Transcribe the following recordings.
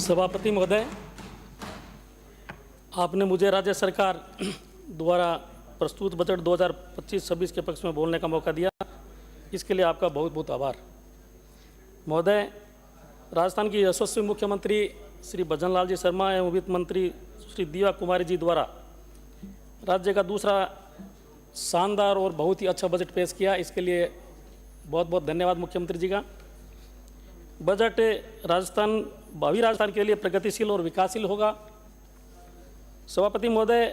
सभापति महोदय, आपने मुझे राज्य सरकार द्वारा प्रस्तुत बजट 2025-26 के पक्ष में बोलने का मौका दिया, इसके लिए आपका बहुत बहुत आभार। महोदय, राजस्थान की यशस्वी मुख्यमंत्री श्री भजन लाल जी शर्मा एवं वित्त मंत्री श्री दिव्या कुमारी जी द्वारा राज्य का दूसरा शानदार और बहुत ही अच्छा बजट पेश किया, इसके लिए बहुत बहुत धन्यवाद मुख्यमंत्री जी का। बजट भावी राजस्थान के लिए प्रगतिशील और विकासशील होगा। सभापति महोदय,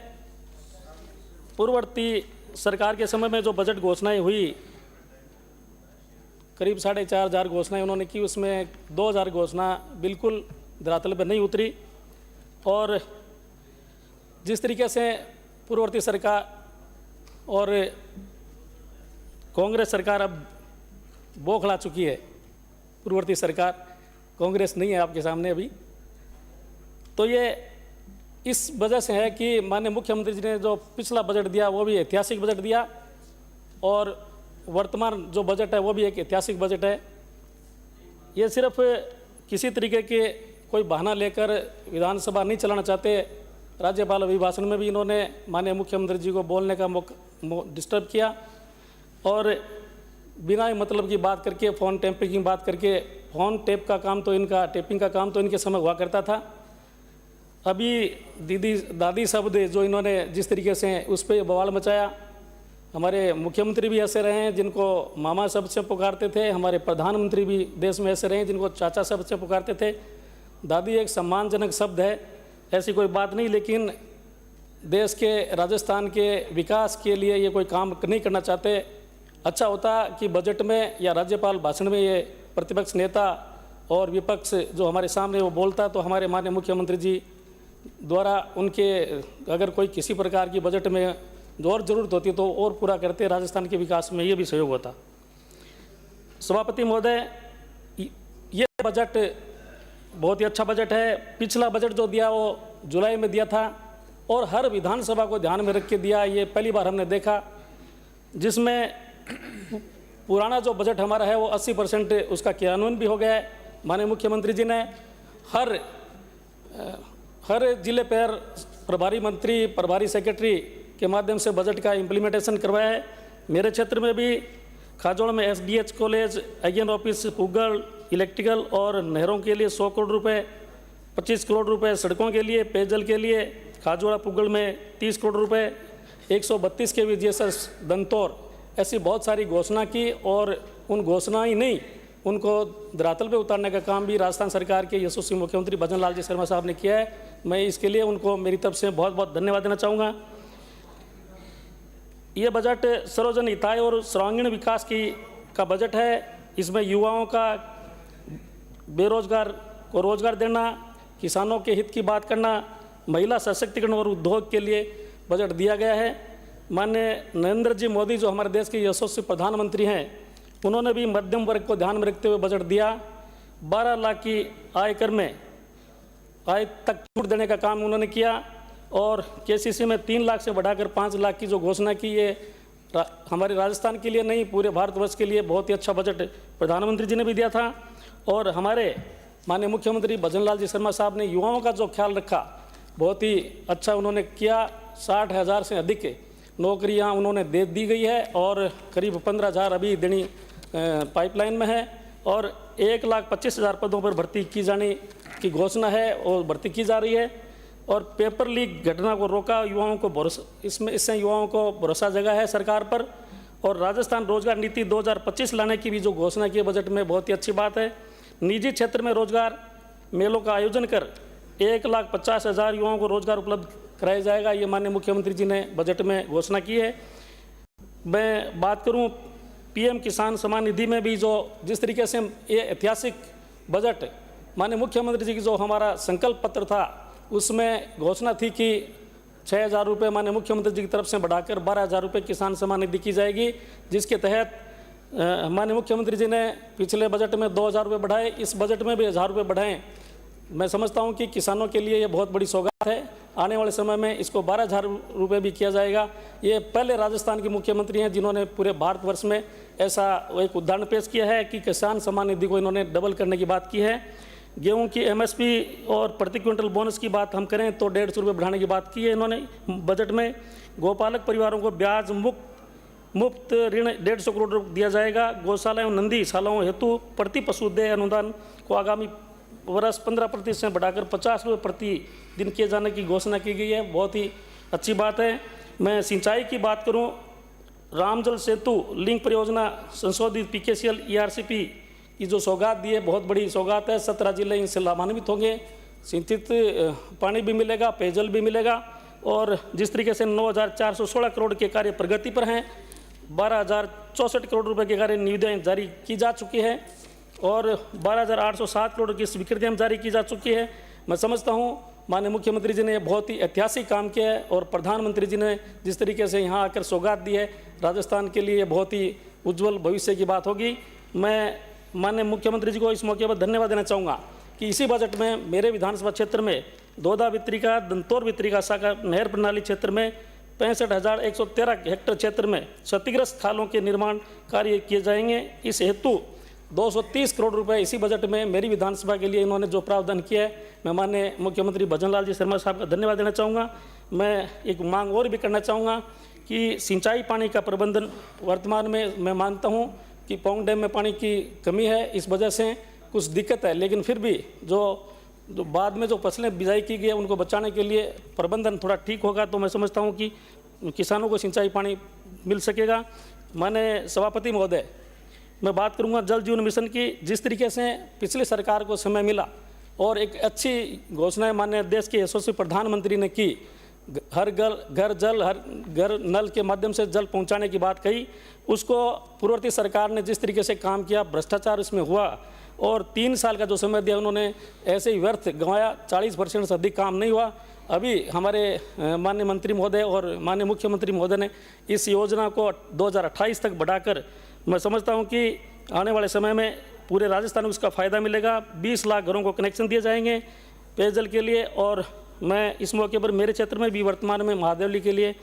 पूर्ववर्ती सरकार के समय में जो बजट घोषणाएं हुई, करीब 4,500 घोषणाएं उन्होंने की, उसमें 2,000 घोषणा बिल्कुल धरातल पर नहीं उतरी। और जिस तरीके से पूर्ववर्ती सरकार और कांग्रेस सरकार अब बौखला चुकी है, पूर्ववर्ती सरकार, कांग्रेस नहीं है आपके सामने अभी, तो ये इस वजह से है कि माननीय मुख्यमंत्री जी ने जो पिछला बजट दिया वो भी ऐतिहासिक बजट दिया और वर्तमान जो बजट है वो भी एक ऐतिहासिक बजट है। ये सिर्फ किसी तरीके के कोई बहाना लेकर विधानसभा नहीं चलाना चाहते। राज्यपाल अभिभाषण में भी इन्होंने माननीय मुख्यमंत्री जी को बोलने का डिस्टर्ब किया और बिना मतलब की बात करके, फ़ोन टैपिंग की बात करके, फ़ोन टेप का काम तो इनका, टेपिंग का काम तो इनके समय हुआ करता था। अभी दीदी दादी शब्द जो इन्होंने जिस तरीके से उस पर बवाल मचाया, हमारे मुख्यमंत्री भी ऐसे रहे हैं जिनको मामा शब्द से पुकारते थे, हमारे प्रधानमंत्री भी देश में ऐसे रहे हैं जिनको चाचा शब्द से पुकारते थे। दादी एक सम्मानजनक शब्द है, ऐसी कोई बात नहीं, लेकिन देश के, राजस्थान के विकास के लिए ये कोई काम नहीं करना चाहते। अच्छा होता कि बजट में या राज्यपाल भाषण में ये प्रतिपक्ष नेता और विपक्ष जो हमारे सामने वो बोलता, तो हमारे माननीय मुख्यमंत्री जी द्वारा उनके अगर कोई किसी प्रकार की बजट में जो और ज़रूरत होती तो और पूरा करते, राजस्थान के विकास में ये भी सहयोग होता। सभापति महोदय, ये बजट बहुत ही अच्छा बजट है। पिछला बजट जो दिया वो जुलाई में दिया था और हर विधानसभा को ध्यान में रख के दिया, ये पहली बार हमने देखा, जिसमें पुराना जो बजट हमारा है वो 80% उसका क्रियान्वयन भी हो गया है। माननीय मुख्यमंत्री जी ने हर जिले पर प्रभारी मंत्री, प्रभारी सेक्रेटरी के माध्यम से बजट का इम्प्लीमेंटेशन करवाया है। मेरे क्षेत्र में भी खाजोड़ में SDH college, IN office, Pugal, electrical और नहरों के लिए 100 करोड़ रुपए, 25 करोड़ रुपए सड़कों के लिए, पेयजल के लिए खाजोड़ा पुगल में 30 करोड़ रुपए, 132 के VGSS दंतौर, ऐसी बहुत सारी घोषणा की और उन घोषणा ही नहीं, उनको धरातल पे उतारने का काम भी राजस्थान सरकार के यशस्वी मुख्यमंत्री भजन लाल जी शर्मा साहब ने किया है। मैं इसके लिए उनको मेरी तरफ से बहुत बहुत धन्यवाद देना चाहूँगा। ये बजट सर्वजन हिताय और सर्वांगीण विकास का बजट है। इसमें युवाओं का, बेरोजगार को रोजगार देना, किसानों के हित की बात करना, महिला सशक्तिकरण और उद्योग के लिए बजट दिया गया है। माननीय नरेंद्र जी मोदी जो हमारे देश के यशस्वी प्रधानमंत्री हैं, उन्होंने भी मध्यम वर्ग को ध्यान में रखते हुए बजट दिया। 12 लाख की आयकर में आय तक छूट देने का काम उन्होंने किया और KCC में 3 लाख से बढ़ाकर 5 लाख की जो घोषणा की, ये हमारे राजस्थान के लिए नहीं, पूरे भारतवर्ष के लिए बहुत ही अच्छा बजट प्रधानमंत्री जी ने भी दिया था। और हमारे माननीय मुख्यमंत्री भजन लाल जी शर्मा साहब ने युवाओं का जो ख्याल रखा, बहुत ही अच्छा उन्होंने किया। 60,000 से अधिक नौकरियां उन्होंने दे दी गई है और करीब 15,000 अभी देनी पाइपलाइन में है और 1,25,000 पदों पर भर्ती की जाने की घोषणा है और भर्ती की जा रही है। और पेपर लीक घटना को रोका, युवाओं को भरोसा, इससे युवाओं को भरोसा जगा है सरकार पर। और राजस्थान रोजगार नीति 2025 लाने की भी जो घोषणा की है बजट में, बहुत ही अच्छी बात है। निजी क्षेत्र में रोजगार मेलों का आयोजन कर 1,50,000 युवाओं को रोजगार उपलब्ध कराया जाएगा, ये माननीय मुख्यमंत्री जी ने बजट में घोषणा की है। मैं बात करूं PM किसान सम्मान निधि में भी जो जिस तरीके से ये ऐतिहासिक बजट माननीय मुख्यमंत्री जी की जो हमारा संकल्प पत्र था, उसमें घोषणा थी कि 6,000 रुपये माननीय मुख्यमंत्री जी की तरफ से बढ़ाकर 12,000 रुपये किसान सम्मान निधि की जाएगी, जिसके तहत माननीय मुख्यमंत्री जी ने पिछले बजट में 2,000 रुपये बढ़ाए, इस बजट में भी 1,000 रुपये बढ़ाएँ। मैं समझता हूं कि किसानों के लिए ये बहुत बड़ी सौगात है। आने वाले समय में इसको 12,000 रुपये भी किया जाएगा। ये पहले राजस्थान के मुख्यमंत्री हैं जिन्होंने पूरे भारतवर्ष में ऐसा एक उदाहरण पेश किया है कि किसान सम्मान निधि को इन्होंने डबल करने की बात की है। गेहूं की एमएसपी और प्रति क्विंटल बोनस की बात हम करें तो 150 रुपये बढ़ाने की बात की है इन्होंने बजट में। गोपालक परिवारों को ब्याज मुफ्त ऋण 150 करोड़ रुपये दिया जाएगा। गौशाला एवं नंदीशालाओं हेतु प्रति पशु देय अनुदान को आगामी वर्ष 15% से बढ़ाकर 50 रुपये प्रति दिन किए जाने की घोषणा की गई है। बहुत ही अच्छी बात है। मैं सिंचाई की बात करूं, रामजल सेतु लिंक परियोजना संशोधित PKCL ERCP की जो सौगात दी है बहुत बड़ी सौगात है। 17 जिले इनसे लाभान्वित होंगे। सिंचित पानी भी मिलेगा, पेयजल भी मिलेगा। और जिस तरीके से 9,416 करोड़ के कार्य प्रगति पर हैं, 12,064 करोड़ रुपए के कार्य निविदाएँ जारी की जा चुकी है और 12,807 करोड़ की स्वीकृतियाँ जारी की जा चुकी है। मैं समझता हूँ माननीय मुख्यमंत्री जी ने बहुत ही ऐतिहासिक काम किया है और प्रधानमंत्री जी ने जिस तरीके से यहाँ आकर सौगात दी है राजस्थान के लिए बहुत ही उज्जवल भविष्य की बात होगी। मैं माननीय मुख्यमंत्री जी को इस मौके पर धन्यवाद देना चाहूँगा कि इसी बजट में मेरे विधानसभा क्षेत्र में दोदा वितरिका, दंतौर वितरिका शाखा नहर प्रणाली क्षेत्र में 65,113 हेक्टेयर क्षेत्र में क्षतिग्रस्त खालों के निर्माण कार्य किए जाएंगे। इस हेतु 230 करोड़ रुपए इसी बजट में मेरी विधानसभा के लिए इन्होंने जो प्रावधान किया है, मैं माननीय मुख्यमंत्री भजन लाल जी शर्मा साहब का धन्यवाद देना चाहूँगा। मैं एक मांग और भी करना चाहूँगा कि सिंचाई पानी का प्रबंधन वर्तमान में मैं मानता हूँ कि पौंग डैम में पानी की कमी है, इस वजह से कुछ दिक्कत है, लेकिन फिर भी जो बाद में जो फसलें बिजाई की गई है उनको बचाने के लिए प्रबंधन थोड़ा ठीक होगा तो मैं समझता हूँ कि किसानों को सिंचाई पानी मिल सकेगा। माननीय सभापति महोदय, मैं बात करूंगा जल जीवन मिशन की। जिस तरीके से पिछली सरकार को समय मिला और एक अच्छी घोषणा माननीय देश के यशस्वी प्रधानमंत्री ने की, हर घर जल, हर घर नल के माध्यम से जल पहुंचाने की बात कही, उसको पूर्ववर्ती सरकार ने जिस तरीके से काम किया, भ्रष्टाचार इसमें हुआ और 3 साल का जो समय दिया उन्होंने ऐसे ही व्यर्थ गंवाया। 40% से अधिक काम नहीं हुआ। अभी हमारे माननीय मंत्री महोदय और माननीय मुख्यमंत्री महोदय ने इस योजना को 2028 तक बढ़ाकर मैं समझता हूं कि आने वाले समय में पूरे राजस्थान में उसका फ़ायदा मिलेगा। 20 लाख घरों को कनेक्शन दिए जाएंगे पेयजल के लिए। और मैं इस मौके पर मेरे क्षेत्र में भी वर्तमान में महादेवली के लिए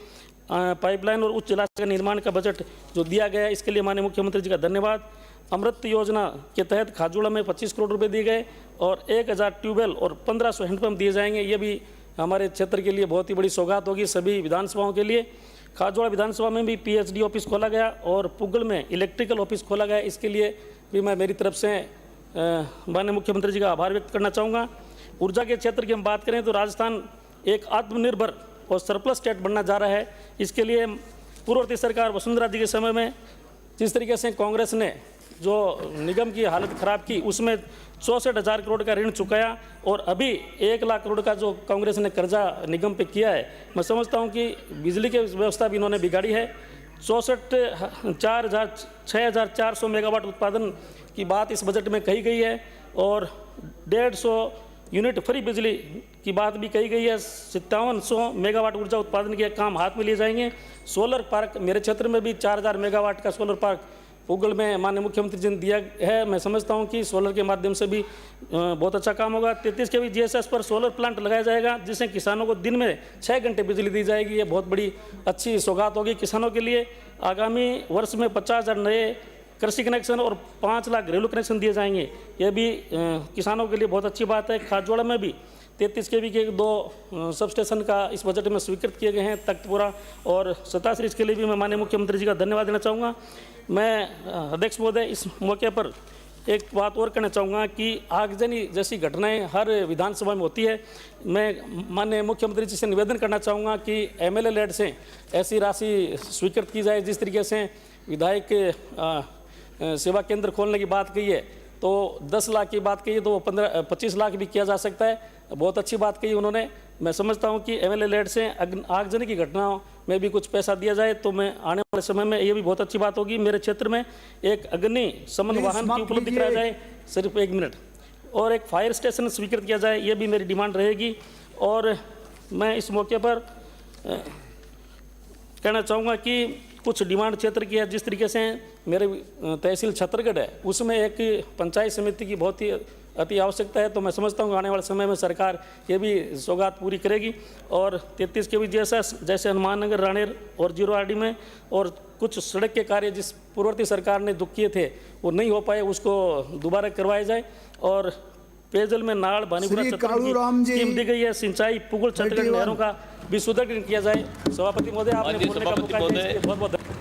पाइपलाइन और उच्च जलाशय का निर्माण का बजट जो दिया गया है, इसके लिए माननीय मुख्यमंत्री जी का धन्यवाद। अमृत योजना के तहत खाजूड़ा में 25 करोड़ रुपये दिए गए और 1000 ट्यूबवेल और 1500 हैंडपम्प दिए जाएंगे। ये भी हमारे क्षेत्र के लिए बहुत ही बड़ी सौगात होगी सभी विधानसभाओं के लिए। खाजोड़ा विधानसभा में भी PhD ऑफिस खोला गया और पुगल में इलेक्ट्रिकल ऑफिस खोला गया। इसके लिए भी मैं मेरी तरफ से माननीय मुख्यमंत्री जी का आभार व्यक्त करना चाहूँगा। ऊर्जा के क्षेत्र की हम बात करें तो राजस्थान एक आत्मनिर्भर और सरप्लस स्टेट बनना जा रहा है। इसके लिए पूर्ववर्ती सरकार वसुंधरा जी के समय में जिस तरीके से कांग्रेस ने जो निगम की हालत ख़राब की, उसमें 64,000 करोड़ का ऋण चुकाया और अभी 1 लाख करोड़ का जो कांग्रेस ने कर्जा निगम पे किया है। मैं समझता हूं कि बिजली की व्यवस्था भी इन्होंने बिगाड़ी है। 6,400 मेगावाट उत्पादन की बात इस बजट में कही गई है और 150 यूनिट फ्री बिजली की बात भी कही गई है। 5700 मेगावाट ऊर्जा उत्पादन के काम हाथ में लिए जाएंगे। सोलर पार्क मेरे क्षेत्र में भी 4000 मेगावाट का सोलर पार्क पुगल में माननीय मुख्यमंत्री जी ने दिया है। मैं समझता हूं कि सोलर के माध्यम से भी बहुत अच्छा काम होगा। 33 kV GSS पर सोलर प्लांट लगाया जाएगा जिससे किसानों को दिन में 6 घंटे बिजली दी जाएगी। ये बहुत बड़ी अच्छी सौगात होगी किसानों के लिए। आगामी वर्ष में 50,000 नए कृषि कनेक्शन और 5 लाख घरेलू कनेक्शन दिए जाएंगे। ये भी किसानों के लिए बहुत अच्छी बात है। खाजोड़ा में भी 33 kV के 2 सबस्टेशन का इस बजट में स्वीकृत किए गए हैं, तख्तपुरा और सताश्री। इसके लिए भी मैं माननीय मुख्यमंत्री जी का धन्यवाद देना चाहूँगा। मैं अध्यक्ष महोदय इस मौके पर एक बात और कहना चाहूँगा कि आगजनी जैसी घटनाएं हर विधानसभा में होती है। मैं माननीय मुख्यमंत्री जी से निवेदन करना चाहूँगा कि MLA लेड से ऐसी राशि स्वीकृत की जाए। जिस तरीके से विधायक सेवा केंद्र खोलने की बात कही है तो 10 लाख की बात कही है तो 25 लाख भी किया जा सकता है। बहुत अच्छी बात कही उन्होंने। मैं समझता हूं कि MLA लेड से आगजनी की घटनाओं में भी कुछ पैसा दिया जाए तो मैं आने वाले समय में ये भी बहुत अच्छी बात होगी। मेरे क्षेत्र में एक अग्नि शमन वाहन की उपलब्धि कराया जाए, सिर्फ 1 मिनट, और एक फायर स्टेशन स्वीकृत किया जाए, ये भी मेरी डिमांड रहेगी। और मैं इस मौके पर कहना चाहूँगा कि कुछ डिमांड क्षेत्र की है। जिस तरीके से मेरे तहसील छतरगढ़ है उसमें एक पंचायत समिति की बहुत ही अति आवश्यकता है, तो मैं समझता हूँ आने वाले समय में सरकार ये भी सौगात पूरी करेगी। और 33 kV GSS जैसे हनुमान नगर, रानेर और 0RD में और कुछ सड़क के कार्य जिस पूर्ववर्ती सरकार ने जो किए थे वो नहीं हो पाए, उसको दोबारा करवाए जाए। और पेयजल में नाड़ भानीपुरा श्री चतुर्थ कालूराम जी, स्कीम दी गई है। सिंचाई पुगुल छत्तीसगढ़ 31 नहरों का भी सुदृढ़ीकरण किया जाए। सभापति महोदय, आपने माननीय बोलने का सभापति मौका दिया, महोदय, इसके लिए बहुत बहुत धन्यवाद।